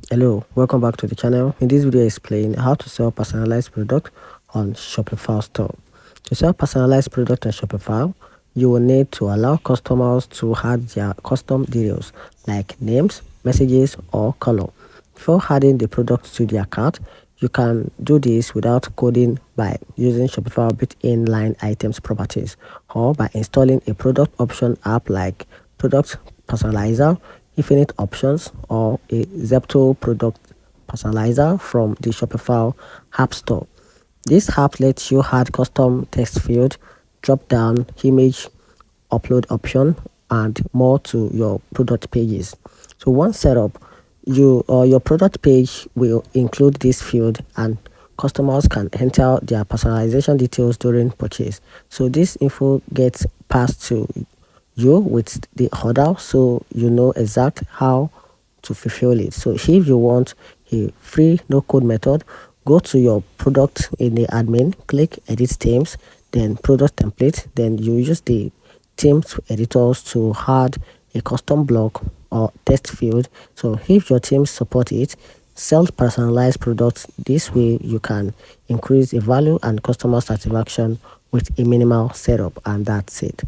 Hello, welcome back to the channel. In this video, I explain how to sell personalized product on Shopify store. To sell personalized product on Shopify, you will need to allow customers to add their custom details like names, messages, or color. Before adding the product to their cart, you can do this without coding by using Shopify built-in line items properties or by installing a product option app like Product Personalizer, Infinite Options, or a Zepto Product Personalizer from the Shopify App Store. This app lets you add custom text field, drop down image upload option, and more to your product pages. So once set up, your product page will include this field, and customers can enter their personalization details during purchase. So this info gets passed to you with the order, so you know exactly how to fulfill it. So if you want a free no code method, go to your product in the admin, click edit themes, then product template, then you use the themes editors to add a custom block or text field. So if your teams support it, sell personalized products. This way you can increase the value and customer satisfaction with a minimal setup, and that's it.